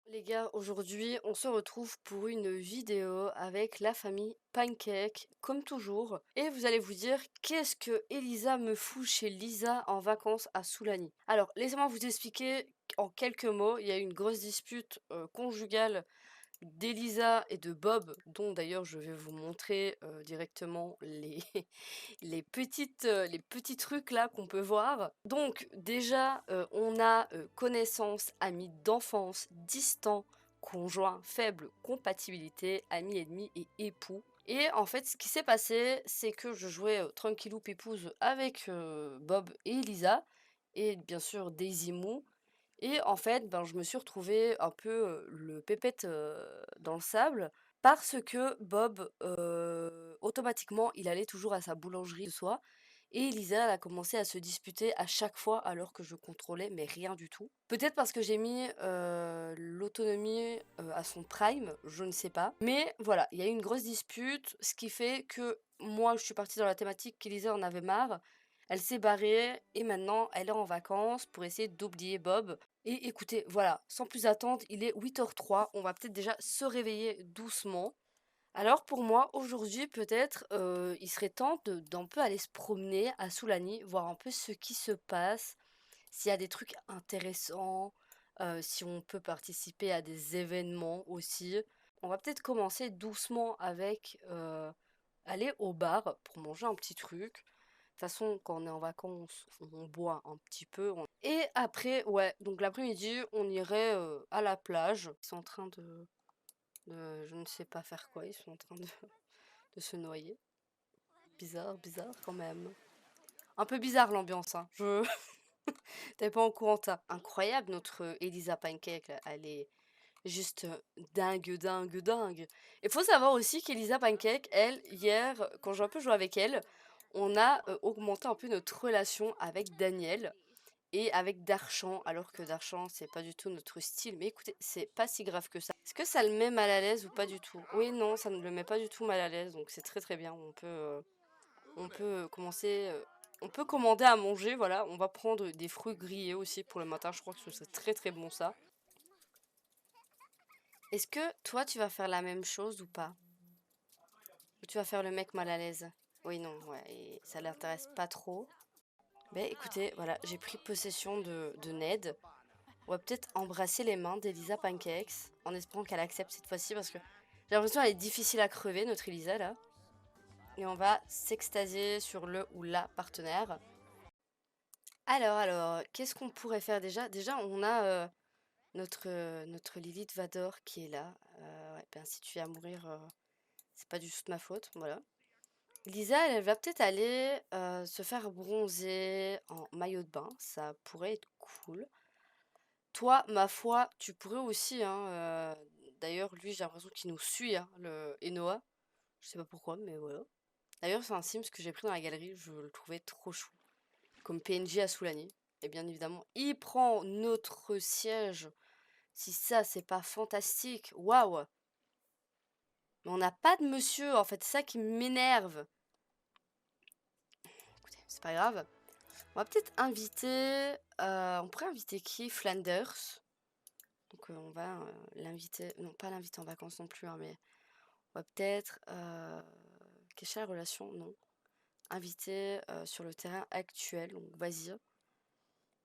Les gars, aujourd'hui, on se retrouve pour une vidéo avec la famille Pancake, comme toujours. Et vous allez vous dire, qu'est-ce que Elisa me fout chez Lisa en vacances à Soulani? Alors, laissez-moi vous expliquer en quelques mots. Il y a eu une grosse dispute conjugale d'Elisa et de Bob, dont d'ailleurs je vais vous montrer directement les petits trucs là qu'on peut voir. Donc déjà, on a connaissance, amis d'enfance, distants, conjoints, faible compatibilité, amis, ennemis et époux. Et en fait, ce qui s'est passé, c'est que je jouais tranquillou pépouze avec Bob et Elisa, et bien sûr Daisy Moo. Et en fait, ben, je me suis retrouvée un peu le pépette dans le sable parce que Bob, automatiquement, il allait toujours à sa boulangerie de soi. Et Elisa, elle a commencé à se disputer à chaque fois alors que je contrôlais, mais rien du tout. Peut-être parce que j'ai mis l'autonomie à son prime, je ne sais pas. Mais voilà, il y a eu une grosse dispute, ce qui fait que moi, je suis partie dans la thématique qu'Elisa en avait marre. Elle s'est barrée et maintenant elle est en vacances pour essayer d'oublier Bob. Et écoutez, voilà, sans plus attendre, il est 8h03, on va peut-être déjà se réveiller doucement. Alors pour moi, aujourd'hui peut-être, il serait temps d'un peu aller se promener à Soulani, voir un peu ce qui se passe, s'il y a des trucs intéressants, si on peut participer à des événements aussi. On va peut-être commencer doucement avec aller au bar pour manger un petit truc. De toute façon, quand on est en vacances, on boit un petit peu. Et après, ouais, donc l'après-midi, on irait à la plage. Ils sont en train je ne sais pas faire quoi, ils sont en train de se noyer. Bizarre, bizarre quand même. Un peu bizarre l'ambiance, hein. T'es pas au courant de ça. Incroyable, notre Elisa Pancake, là. Elle est juste dingue, dingue, dingue. Il faut savoir aussi qu'Elisa Pancake, elle, hier, quand j'ai un peu joué avec elle, on a augmenté un peu notre relation avec Daniel et avec Darchan, alors que Darchan, c'est pas du tout notre style. Mais écoutez, c'est pas si grave que ça. Est-ce que ça le met mal à l'aise ou pas du tout? Oui, non, ça ne le met pas du tout mal à l'aise, donc c'est très très bien. On peut commencer. On peut commander à manger, voilà. On va prendre des fruits grillés aussi pour le matin. Je crois que ce serait très très bon ça. Est-ce que toi, tu vas faire la même chose ou pas? Ou tu vas faire le mec mal à l'aise? Oui, non, ouais, et ça l'intéresse pas trop. Ben écoutez, voilà, j'ai pris possession de Ned. On va peut-être embrasser les mains d'Elisa Pancakes en espérant qu'elle accepte cette fois-ci parce que j'ai l'impression qu'elle est difficile à crever, notre Elisa là. Et on va s'extasier sur le ou la partenaire. Alors, qu'est-ce qu'on pourrait faire déjà? Déjà, on a notre Lilith Vador qui est là. Ouais, ben si tu viens à mourir, c'est pas du tout de ma faute, voilà. Lisa, elle va peut-être aller se faire bronzer en maillot de bain, ça pourrait être cool. Toi, ma foi, tu pourrais aussi, hein. D'ailleurs, lui, j'ai l'impression qu'il nous suit, hein, le Enoa. Je sais pas pourquoi, mais voilà. D'ailleurs, c'est un Sims que j'ai pris dans la galerie, je le trouvais trop chou. Comme PNJ à Soulani. Et bien évidemment, il prend notre siège. Si ça, c'est pas fantastique, waouh! Mais on n'a pas de monsieur, en fait, c'est ça qui m'énerve. Écoutez, c'est pas grave. On va peut-être inviter. On pourrait inviter qui? Flanders. Donc on va l'inviter. Non, pas l'inviter en vacances non plus, hein, mais on va peut-être. Quelle est la relation? Non. Inviter sur le terrain actuel. Donc vas-y.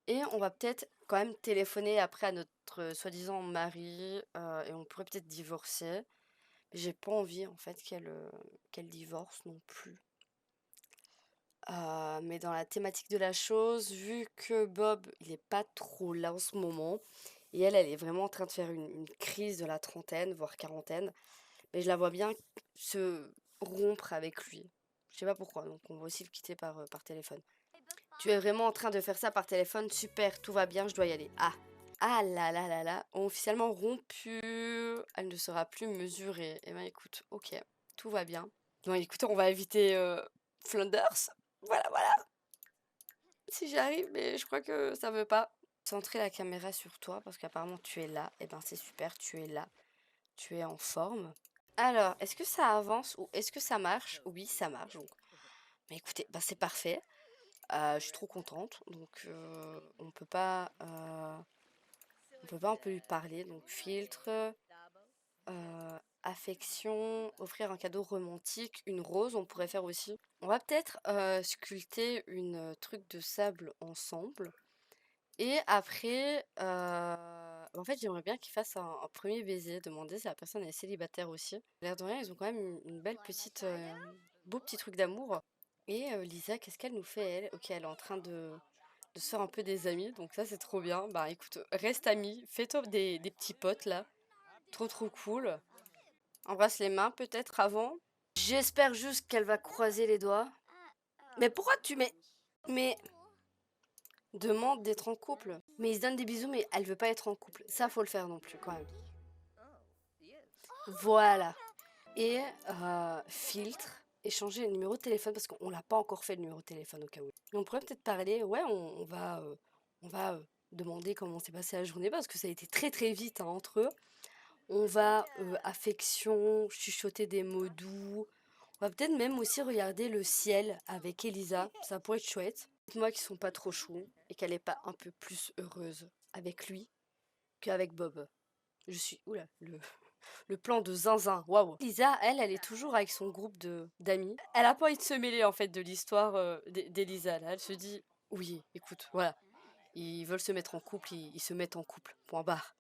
Et on va peut-être quand même téléphoner après à notre soi-disant mari. Et on pourrait peut-être divorcer. Mais j'ai pas envie en fait qu'elle divorce non plus. Mais dans la thématique de la chose, vu que Bob, il est pas trop là en ce moment, et elle est vraiment en train de faire une crise de la trentaine, voire quarantaine, mais je la vois bien se rompre avec lui. Je sais pas pourquoi, donc on va aussi le quitter par téléphone. Tu es vraiment en train de faire ça par téléphone? Super, tout va bien, je dois y aller. Ah! Ah là là là là, officiellement rompue, elle ne sera plus mesurée. Eh ben écoute, ok, tout va bien. Bon écoutez, on va éviter Flanders. Voilà, voilà. Si j'y arrive, mais je crois que ça veut pas. Centrer la caméra sur toi parce qu'apparemment tu es là. Et ben c'est super, tu es là. Tu es en forme. Alors, est-ce que ça avance ou est-ce que ça marche? Oui, ça marche. Donc. Mais écoutez, ben c'est parfait. Je suis trop contente, donc on peut pas un peu lui parler. Donc filtre, affection, offrir un cadeau romantique, une rose, on pourrait faire aussi. On va peut-être sculpter une truc de sable ensemble. Et après, en fait, j'aimerais bien qu'il fasse un premier baiser, demander si la personne est célibataire aussi. L'air de rien, ils ont quand même une belle petite, beau petit truc d'amour. Et Lisa, qu'est-ce qu'elle nous fait, elle? Ok, elle est en train de se faire un peu des amis, donc ça c'est trop bien. Bah écoute, reste amie, fais-toi des petits potes là. Trop trop cool. Embrasse les mains peut-être avant. J'espère juste qu'elle va croiser les doigts. Mais pourquoi tu mets... Mais... Demande d'être en couple. Mais ils se donnent des bisous, mais elle veut pas être en couple. Ça, faut le faire non plus, quand même. Voilà. Et filtre, échanger le numéro de téléphone, parce qu'on l'a pas encore fait le numéro de téléphone au cas où. Et on pourrait peut-être parler, ouais, on va demander comment s'est passée la journée, parce que ça a été très très vite hein, entre eux. On va affection, chuchoter des mots doux. On va peut-être même aussi regarder le ciel avec Elisa, ça pourrait être chouette. Dites-moi qu'ils sont pas trop chauds et qu'elle est pas un peu plus heureuse avec lui qu'avec Bob. Je suis... Oula, le plan de zinzin, waouh. Lisa, elle est toujours avec son groupe d'amis. Elle a pas envie de se mêler en fait de l'histoire d'Elisa. Là, elle se dit, oui, écoute, voilà, ils veulent se mettre en couple, ils se mettent en couple, point barre.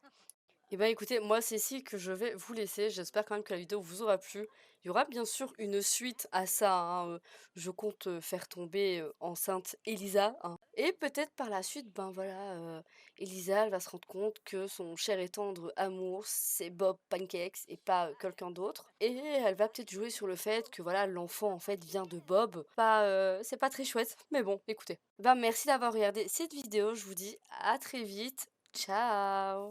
Et ben écoutez, moi c'est ici que je vais vous laisser. J'espère quand même que la vidéo vous aura plu. Il y aura bien sûr une suite à ça. Hein, je compte faire tomber enceinte Elisa. Hein. Et peut-être par la suite, ben voilà, Elisa elle va se rendre compte que son cher et tendre amour, c'est Bob Pancakes et pas quelqu'un d'autre. Et elle va peut-être jouer sur le fait que voilà, l'enfant en fait vient de Bob. Pas, c'est pas très chouette, mais bon, écoutez. Ben merci d'avoir regardé cette vidéo. Je vous dis à très vite. Ciao!